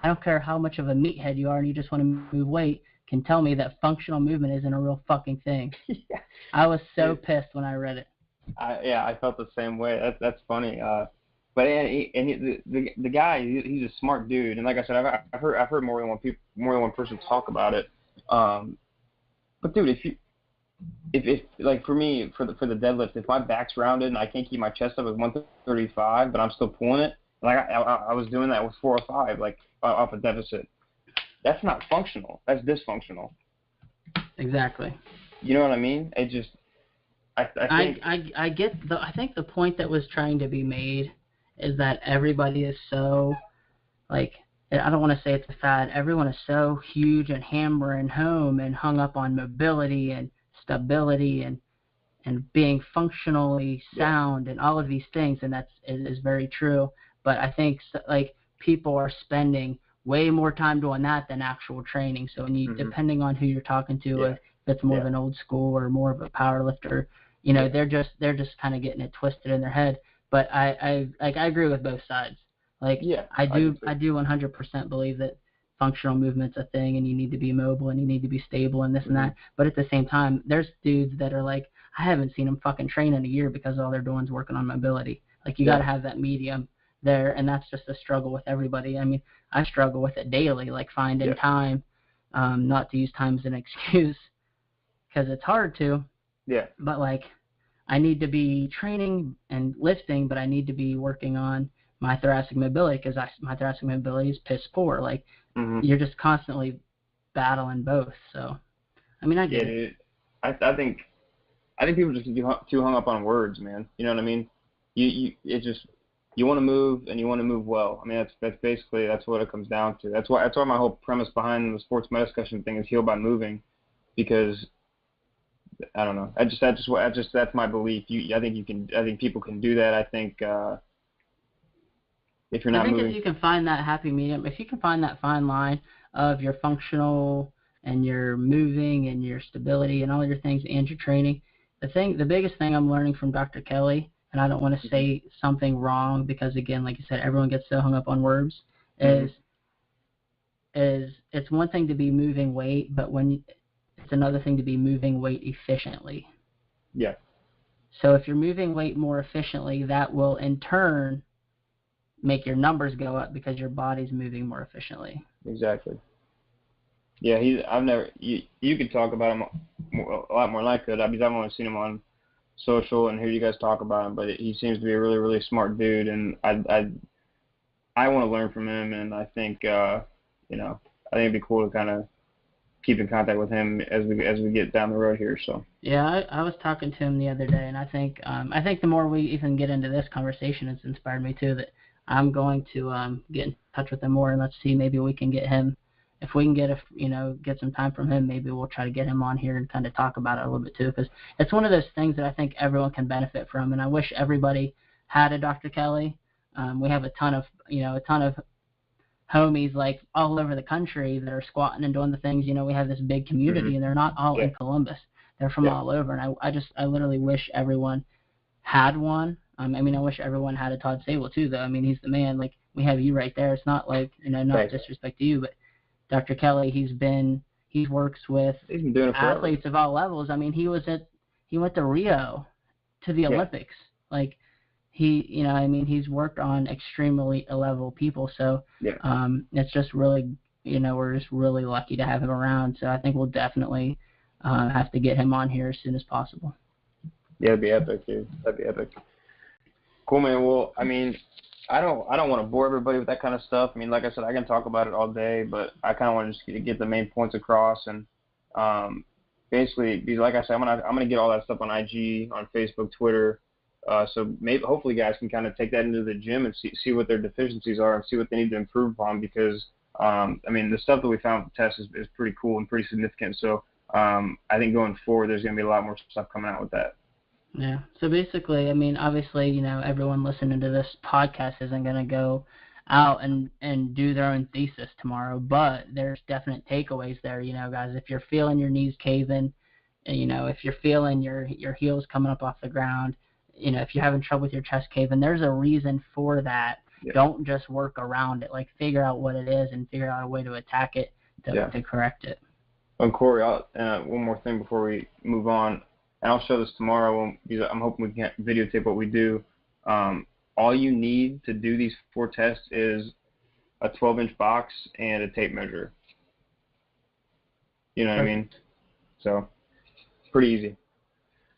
I don't care how much of a meathead you are and you just want to move weight, can tell me that functional movement isn't a real fucking thing. Yeah. I was so pissed when I read it. I felt the same way. That's funny. But the guy, he's a smart dude, and like I said, I've heard more than one person talk about it. But dude, if like for me, for the deadlift, if my back's rounded and I can't keep my chest up at 135, but I'm still pulling it, like I was doing that with 405, like off a deficit. That's not functional. That's dysfunctional. Exactly. You know what I mean? It just, I think the point that was trying to be made is that everybody is so, like, I don't want to say it's a fad. Everyone is so huge and hammering home and hung up on mobility and stability and being functionally sound and all of these things, and it is very true. But I think like people are spending way more time doing that than actual training. So when you, depending on who you're talking to, if it's more of an old school or more of a power lifter, they're just kind of getting it twisted in their head. But I agree with both sides. Like I do 100% believe that functional movement's a thing, and you need to be mobile and you need to be stable and this and that. But at the same time, there's dudes that are like, I haven't seen them fucking train in a year because all they're doing is working on mobility. Like you got to have that medium there, and that's just a struggle with everybody. I mean, I struggle with it daily, like finding time, not to use time as an excuse, because it's hard to. Yeah. But like, I need to be training and lifting, but I need to be working on my thoracic mobility because my thoracic mobility is piss poor. Like, you're just constantly battling both. So, I mean, I get it. Dude. I think people just get too hung up on words, man. You know what I mean? You want to move and you want to move well. I mean, that's basically what it comes down to. That's why my whole premise behind the sports med discussion thing is heal by moving, because I don't know. That's my belief. I think people can do that. I think if you're not moving, if you can find that happy medium, if you can find that fine line of your functional and your moving and your stability and all your things and your training, the biggest thing I'm learning from Dr. Kelly, and I don't want to say something wrong because, again, like you said, everyone gets so hung up on words, is it's one thing to be moving weight, but it's another thing to be moving weight efficiently. Yeah. So if you're moving weight more efficiently, that will in turn make your numbers go up because your body's moving more efficiently. Exactly. Yeah, you could talk about him a lot more than I could, because I've only seen him on social and hear you guys talk about him, but he seems to be a really, really smart dude, and I want to learn from him, and I think I think it'd be cool to kind of keep in contact with him as we get down the road here. So yeah, I was talking to him the other day, and I think the more we even get into this conversation, it's inspired me too that I'm going to get in touch with him more, and let's see, maybe we can get him if we can get get some time from him, maybe we'll try to get him on here and kind of talk about it a little bit too, because it's one of those things that I think everyone can benefit from, and I wish everybody had a Dr. Kelly. We have a ton of homies like all over the country that are squatting and doing the things. We have this big community, and they're not all in Columbus. They're from all over, and I literally wish everyone had one. I wish everyone had a Todd Sable too, though. He's the man. Like, we have you right there. It's not like, not disrespect to you, but Dr. Kelly, he works with athletes of all levels. He went to Rio to the Olympics. Like, he's worked on extremely level people. So it's just really, we're just really lucky to have him around. So I think we'll definitely have to get him on here as soon as possible. Yeah, it'd be epic, dude. That'd be epic. Cool, man. Well, I don't want to bore everybody with that kind of stuff. Like I said, I can talk about it all day, but I kind of want to just get the main points across. And basically, like I said, I'm gonna get all that stuff on IG, on Facebook, Twitter. So hopefully, guys can kind of take that into the gym and see what their deficiencies are and see what they need to improve upon. Because the stuff that we found with the test is pretty cool and pretty significant. So I think going forward, there's gonna be a lot more stuff coming out with that. Yeah. So basically, obviously, everyone listening to this podcast isn't going to go out and do their own thesis tomorrow, but there's definite takeaways there, guys. If you're feeling your knees caving, if you're feeling your heels coming up off the ground, if you're having trouble with your chest caving, there's a reason for that. Yeah. Don't just work around it. Like, figure out what it is and figure out a way to attack it to correct it. And Corey, one more thing before we move on. And I'll show this tomorrow. I'm hoping we can videotape what we do. All you need to do these 4 tests is a 12-inch box and a tape measure. You know what I mean? So, pretty easy.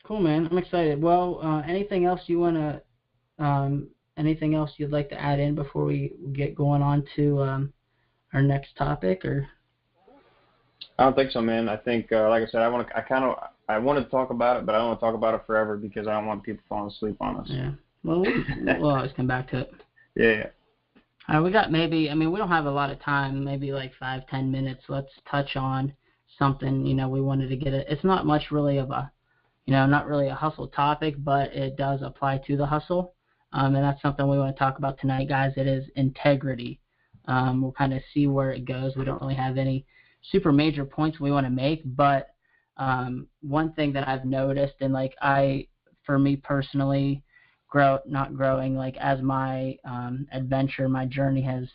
Cool, man. I'm excited. Well, anything else anything else you'd like to add in before we get going on to our next topic, or? I don't think so, man. I think, like I said, I want to talk about it, but I don't want to talk about it forever because I don't want people falling asleep on us. Yeah. Well, we'll always come back to it. Yeah. We got we don't have a lot of time, maybe like 5-10 minutes. Let's touch on something, we wanted to get it. It's not much really of a, not really a hustle topic, but it does apply to the hustle. And that's something we want to talk about tonight, guys. It is integrity. We'll kind of see where it goes. We don't really have any super major points we want to make, but one thing that I've noticed, and for me personally, as my adventure, my journey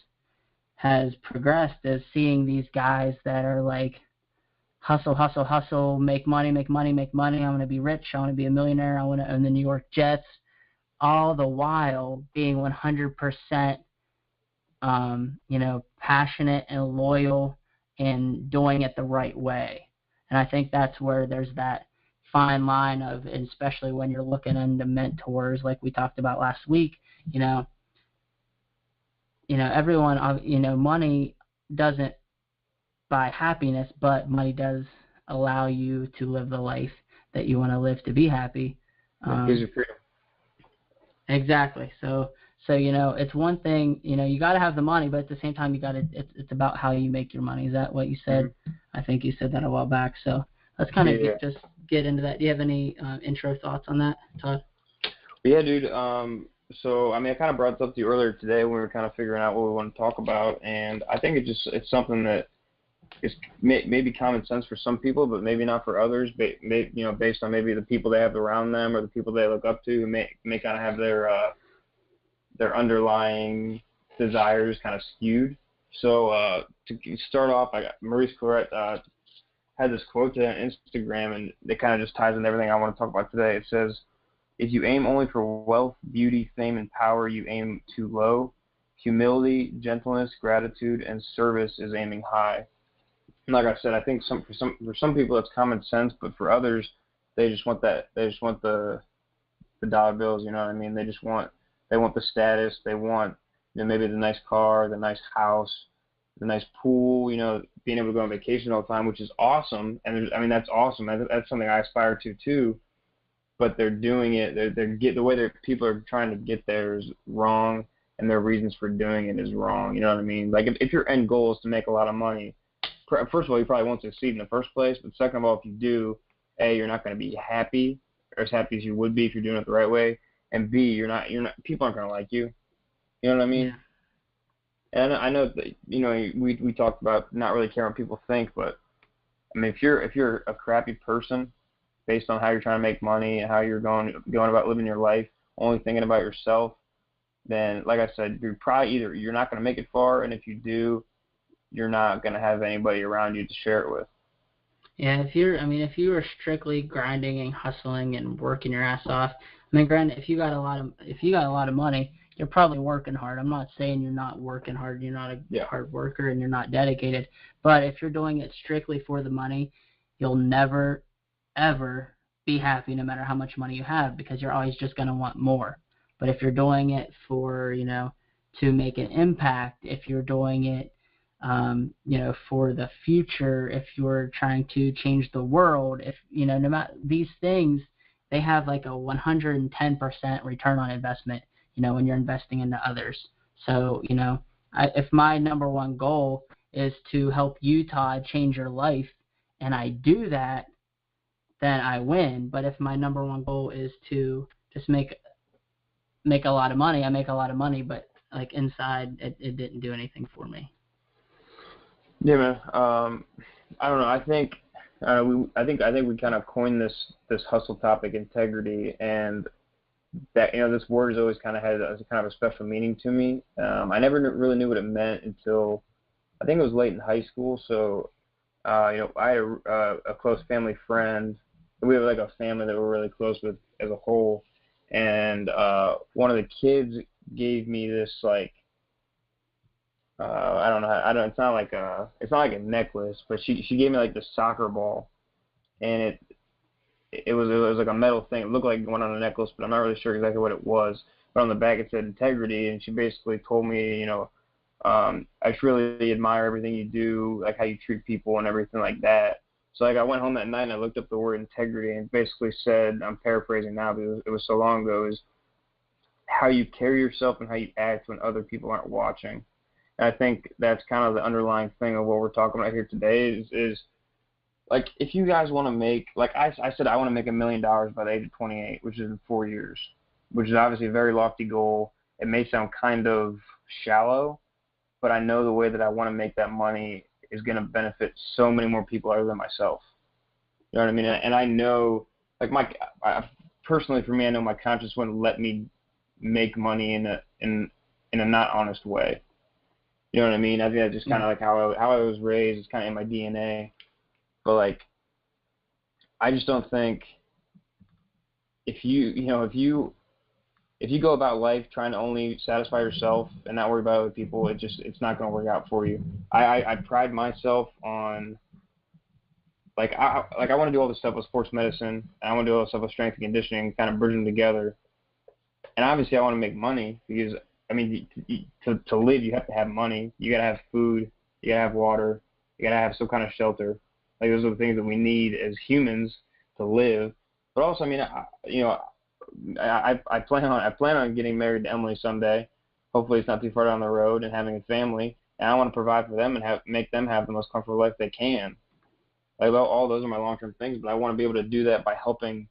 has progressed, is seeing these guys that are like hustle, make money. I want to be rich. I want to be a millionaire. I want to own the New York Jets, all the while being 100%, passionate and loyal and doing it the right way. And I think that's where there's that fine line of, and especially when you're looking into mentors, like we talked about last week, everyone, money doesn't buy happiness, but money does allow you to live the life that you want to live to be happy. It gives you freedom. Exactly. So it's one thing, you got to have the money, but at the same time, it's about how you make your money. Is that what you said? Mm-hmm. I think you said that a while back. So let's kind of just get into that. Do you have any intro thoughts on that, Todd? Yeah, dude. So, I kind of brought this up to you earlier today when we were kind of figuring out what we want to talk about. And I think it's something that is maybe common sense for some people, but maybe not for others, based on maybe the people they have around them or the people they look up to who may kind of have their underlying desires kind of skewed. So to start off, Maurice Claret had this quote today on Instagram, and it kind of just ties into everything I want to talk about today. It says, "If you aim only for wealth, beauty, fame, and power, you aim too low. Humility, gentleness, gratitude, and service is aiming high." And like I said, I think for some people it's common sense, but for others, they just want the dollar bills. You know what I mean? They want the status. They want maybe the nice car, the nice house, the nice pool. Being able to go on vacation all the time, which is awesome. And that's awesome. That's something I aspire to too. But they're doing it. The way that people are trying to get there is wrong, and their reasons for doing it is wrong. You know what I mean? Like if your end goal is to make a lot of money, first of all, you probably won't succeed in the first place. But second of all, if you do, A, you're not going to be happy or as happy as you would be if you're doing it the right way. And B, people aren't going to like you. You know what I mean? Yeah. And I know that, we talked about not really caring what people think, but I mean, if you're a crappy person based on how you're trying to make money and how you're going about living your life, only thinking about yourself, then, like I said, you're not going to make it far, and if you do, you're not going to have anybody around you to share it with. Yeah, if you were strictly grinding and hustling and working your ass off, granted, if you got a lot of money, you're probably working hard. I'm not saying you're not working hard, you're not a hard worker, and you're not dedicated. But if you're doing it strictly for the money, you'll never, ever be happy no matter how much money you have, because you're always just going to want more. But if you're doing it for, to make an impact, if you're doing it, for the future, if you're trying to change the world, if, no matter these things, they have like a 110% return on investment, when you're investing into others. So, if my number one goal is to help Utah change your life, and I do that, then I win. But if my number one goal is to just make a lot of money, I make a lot of money, but like inside, it didn't do anything for me. Yeah, man. I don't know. I think we kind of coined this hustle topic, integrity, and that this word has always kind of had a special meaning to me. I never really knew what it meant until I think it was late in high school. So, I had a close family friend. We have like a family that we're really close with as a whole, and one of the kids gave me this like. I don't know. It's not like a necklace, but she gave me like this soccer ball, and it was like a metal thing. It looked like one on a necklace, but I'm not really sure exactly what it was. But on the back it said integrity, and she basically told me, I just really admire everything you do, like how you treat people and everything like that. So like I went home that night and I looked up the word integrity, and it basically said, I'm paraphrasing now because it was so long ago, is how you carry yourself and how you act when other people aren't watching. And I think that's kind of the underlying thing of what we're talking about here today is like, if you guys want to make, like I said, I want to make $1 million by the age of 28, which is in 4 years, which is obviously a very lofty goal. It may sound kind of shallow, but I know the way that I want to make that money is going to benefit so many more people other than myself. You know what I mean? And I know, like personally for me, I know my conscience wouldn't let me make money in a not honest way. You know what I mean? I think that's just kind of like how I was raised. It's kind of in my DNA. But like, I just don't think if you go about life trying to only satisfy yourself and not worry about other people, it's not going to work out for you. I pride myself on I want to do all this stuff with sports medicine. And I want to do all this stuff with strength and conditioning, kind of bridge them together. And obviously, I want to make money because to live, you have to have money. You got to have food. You got to have water. You got to have some kind of shelter. Like, those are the things that we need as humans to live. But also, I plan on getting married to Emily someday. Hopefully, it's not too far down the road, and having a family. And I want to provide for them and make them have the most comfortable life they can. Like, all those are my long-term things, but I want to be able to do that by helping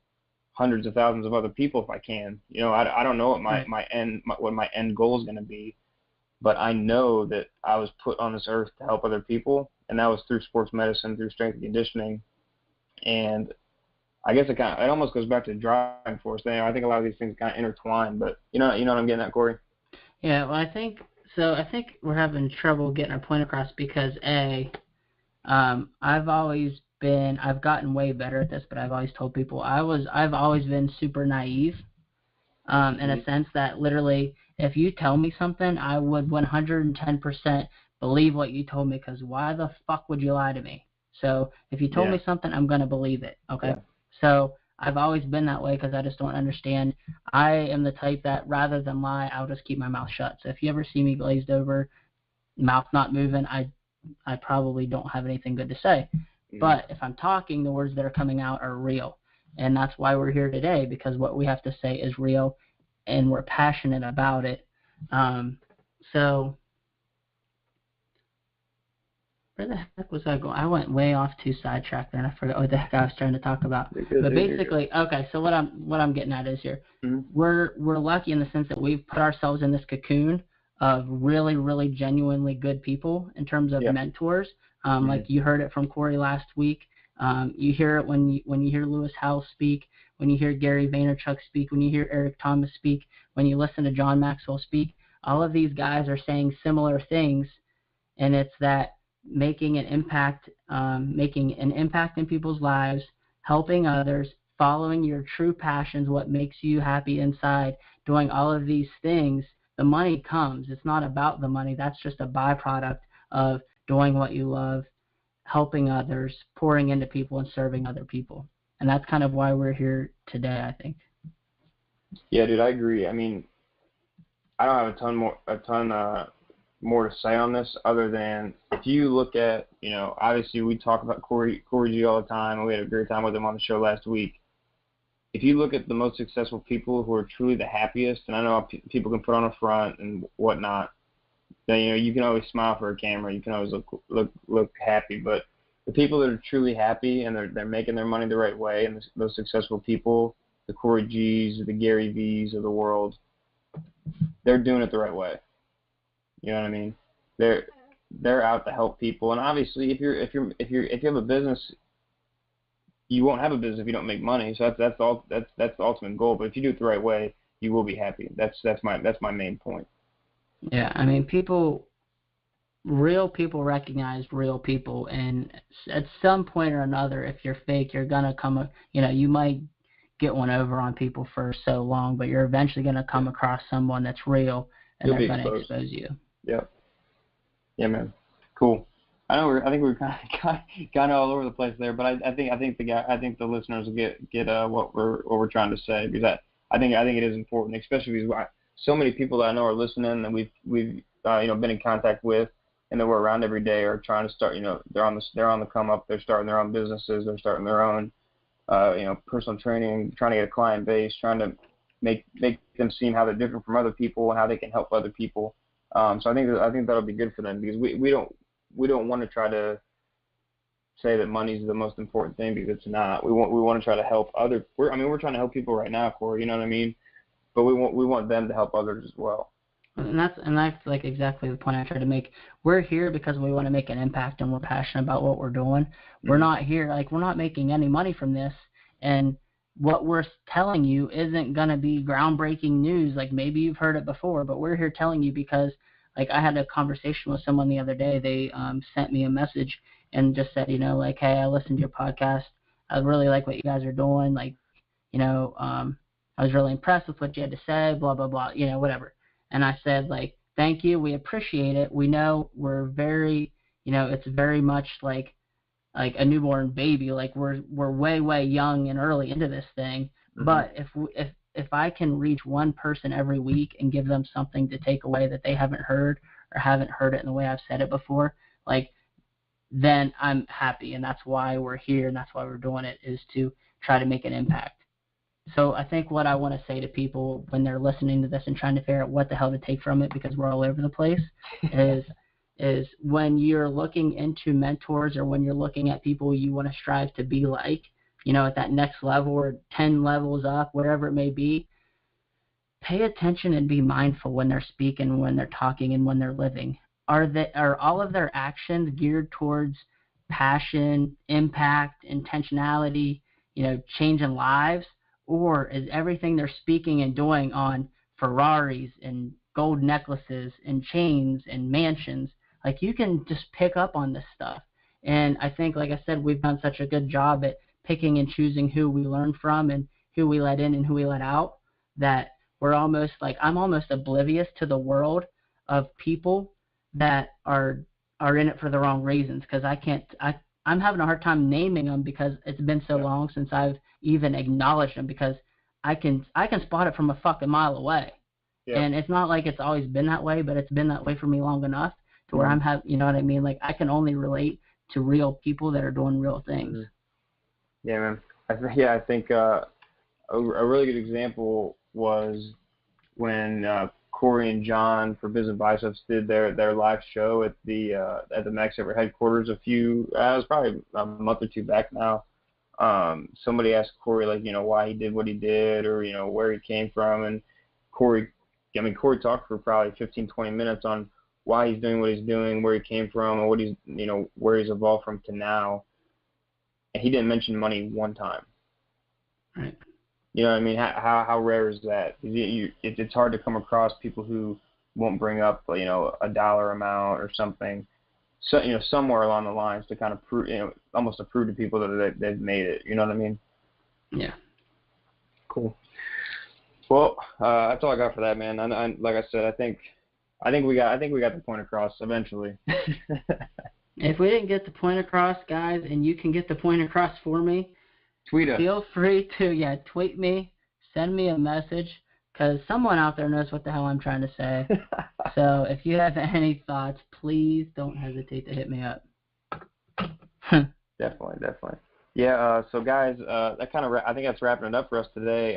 hundreds of thousands of other people if I can. I don't know what my end goal is going to be, but I know that I was put on this earth to help other people, and that was through sports medicine, through strength and conditioning. And I guess it almost goes back to the driving force thing. I think a lot of these things kind of intertwine, but you know what I'm getting at, Corey? Yeah, well, I think we're having trouble getting our point across because I've gotten way better at this, but I've always told people I've always been super naive, in a sense that literally if you tell me something, I would 110% believe what you told me, because why the fuck would you lie to me? So if you told me something, I'm going to believe it, okay? Yeah. So I've always been that way because I just don't understand. I am the type that rather than lie, I'll just keep my mouth shut. So if you ever see me glazed over, mouth not moving, I probably don't have anything good to say. But if I'm talking, the words that are coming out are real. And that's why we're here today, because what we have to say is real, and we're passionate about it. So Where the heck was I going? I went way off too sidetracked there, and I forgot what the heck I was trying to talk about. But basically, okay. So what I'm getting at is here, we're lucky in the sense that we've put ourselves in this cocoon of really, really genuinely good people in terms of mentors. Like you heard it from Corey last week. You hear it when you hear Lewis Howes speak, when you hear Gary Vaynerchuk speak, when you hear Eric Thomas speak, when you listen to John Maxwell speak. All of these guys are saying similar things, and it's that making an impact in people's lives, helping others, following your true passions, what makes you happy inside, doing all of these things. The money comes. It's not about the money. That's just a byproduct of doing what you love, helping others, pouring into people, and serving other people. And that's kind of why we're here today, I think. Yeah, dude, I agree. I mean, I don't have a ton more to say on this other than if you look at, obviously we talk about Corey G all the time, and we had a great time with him on the show last week. If you look at the most successful people who are truly the happiest, and I know people can put on a front and whatnot, then you can always smile for a camera, you can always look happy, but the people that are truly happy and they're making their money the right way, and those successful people, the Corey G's, the Gary V's of the world, they're doing it the right way. You know what I mean? They're out to help people, and obviously, if you have a business, you won't have a business if you don't make money. So that's the ultimate goal. But if you do it the right way, you will be happy. That's my main point. Yeah, I mean, real people recognize real people, and at some point or another, if you're fake, you're gonna come. You might get one over on people for so long, but you're eventually gonna come across someone that's real, and they're gonna expose you. Yep. Yeah, man. Cool. I think we're kind of all over the place there, but I think the listeners will get what we're trying to say, because I think it is important, especially because so many people that I know are listening and we've been in contact with and that we're around every day are trying to start. They're on the come up. They're starting their own businesses. They're starting their own personal training, trying to get a client base, trying to make them seem how they're different from other people and how they can help other people. So I think that'll be good for them, because we don't want to try to say that money's the most important thing, because it's not. We want to try to help we're trying to help people right now, Corey. You know what I mean? But we want them to help others as well. And that's like exactly the point I tried to make. We're here because we want to make an impact, and we're passionate about what we're doing. Mm-hmm. We're not here, we're not making any money from this, and what we're telling you isn't going to be groundbreaking news. Like, maybe you've heard it before, but we're here telling you because, I had a conversation with someone the other day. They sent me a message and just said, hey, I listened to your podcast. I really like what you guys are doing. I was really impressed with what you had to say, blah, blah, blah, whatever. And I said, thank you. We appreciate it. We know we're very, it's very much like a newborn baby. We're way, way young and early into this thing. Mm-hmm. But if I can reach one person every week and give them something to take away that they haven't heard or haven't heard it in the way I've said it before, then I'm happy. And that's why we're here, and that's why we're doing it, is to try to make an impact. So I think what I want to say to people when they're listening to this and trying to figure out what the hell to take from it, because we're all over the place, is when you're looking into mentors, or when you're looking at people you want to strive to be like, at that next level or 10 levels up, whatever it may be, pay attention and be mindful when they're speaking, when they're talking, and when they're living. Are all of their actions geared towards passion, impact, intentionality, changing lives? Or is everything they're speaking and doing on Ferraris and gold necklaces and chains and mansions? You can just pick up on this stuff. And I think, like I said, we've done such a good job at picking and choosing who we learn from and who we let in and who we let out, that we're almost I'm almost oblivious to the world of people that are in it for the wrong reasons, because I'm having a hard time naming them, because it's been so long since I've even acknowledged them, because I can spot it from a fucking mile away. Yeah. And it's not like it's always been that way, but it's been that way for me long enough to where you know what I mean? I can only relate to real people that are doing real things. Mm-hmm. Yeah, man. I think a really good example was when Corey and John for Business Biceps did their live show at the Max Ever headquarters it was probably a month or two back now. Somebody asked Corey, like, why he did what he did, or, where he came from. And Corey talked for probably 15, 20 minutes on why he's doing what he's doing, where he came from, and what he's, where he's evolved from to now. And he didn't mention money one time. Right. You know what I mean? How rare is that? It's hard to come across people who won't bring up, a dollar amount or something. So, somewhere along the lines to kind of prove, almost to prove to people that they've made it. You know what I mean? Yeah. Cool. Well, that's all I got for that, man. Like I said, I think we got the point across eventually. If we didn't get the point across, guys, and you can get the point across for me, tweet us. Feel free to tweet me, send me a message, because someone out there knows what the hell I'm trying to say. So if you have any thoughts, please don't hesitate to hit me up. Definitely. Yeah. So guys, I think that's wrapping it up for us today.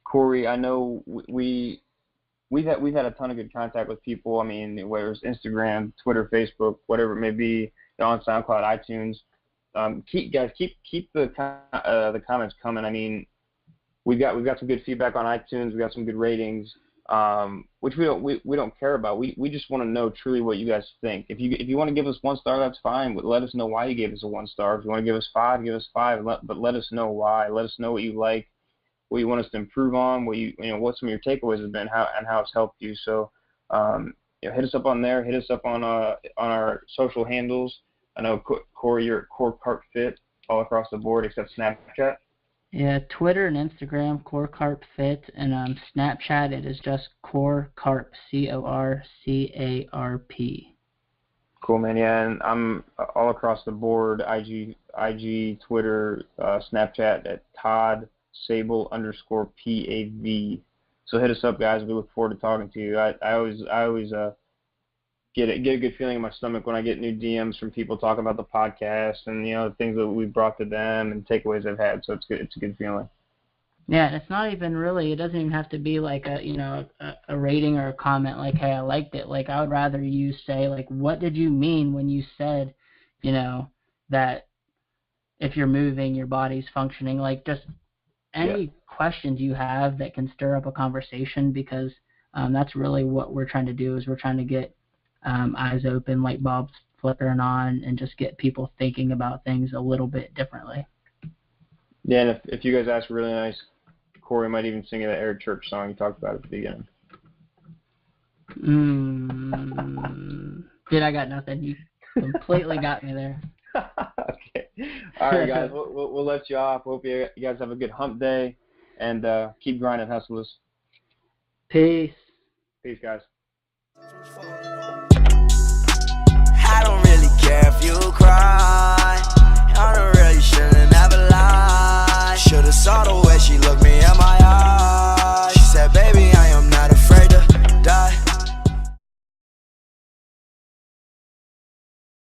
Corey, I know we've had a ton of good contact with people. I mean, whether it's Instagram, Twitter, Facebook, whatever it may be, on SoundCloud, iTunes. Keep the comments coming. I mean, we've got some good feedback on iTunes. We got some good ratings, which we don't care about. We just want to know truly what you guys think. If you want to give us 1 star, that's fine. But let us know why you gave us a 1 star. If you want to give us 5, give us 5. But let us know why. Let us know what you like, what you want us to improve on, what some of your takeaways have been, how it's helped you. So, hit us up on there. Hit us up on our social handles. I know, Corey, you're at Core Carp Fit all across the board except Snapchat. Yeah, Twitter and Instagram, Core Carp Fit, and Snapchat, it is just Core Carp, CORCARP. Cool, man. Yeah, and I'm all across the board, IG, Twitter, Snapchat at Todd Sable _PAV. So hit us up, guys. We look forward to talking to you. I always get a good feeling in my stomach when I get new DMs from people talking about the podcast and the things that we brought to them and takeaways they've had. So it's a good feeling. Yeah, and it's not even really. It doesn't even have to be like a rating or a comment like, hey, I liked it. Like, I would rather you say, like, what did you mean when you said, that if you're moving, your body's functioning. Like, just any questions you have that can stir up a conversation, because that's really what we're trying to do. Is we're trying to get eyes open, light bulbs flickering on, and just get people thinking about things a little bit differently. Yeah, and if you guys ask really nice, Corey might even sing you that Eric Church song you talked about at the beginning. Dude, I got nothing. You completely got me there. Okay. All right, guys. We'll let you off. Hope you guys have a good hump day, and keep grinding, hustlers. Peace. Peace, guys. I don't really care if you cry. I don't really shouldn't ever lie. Should've saw the way she looked me in my eyes. She said, baby, I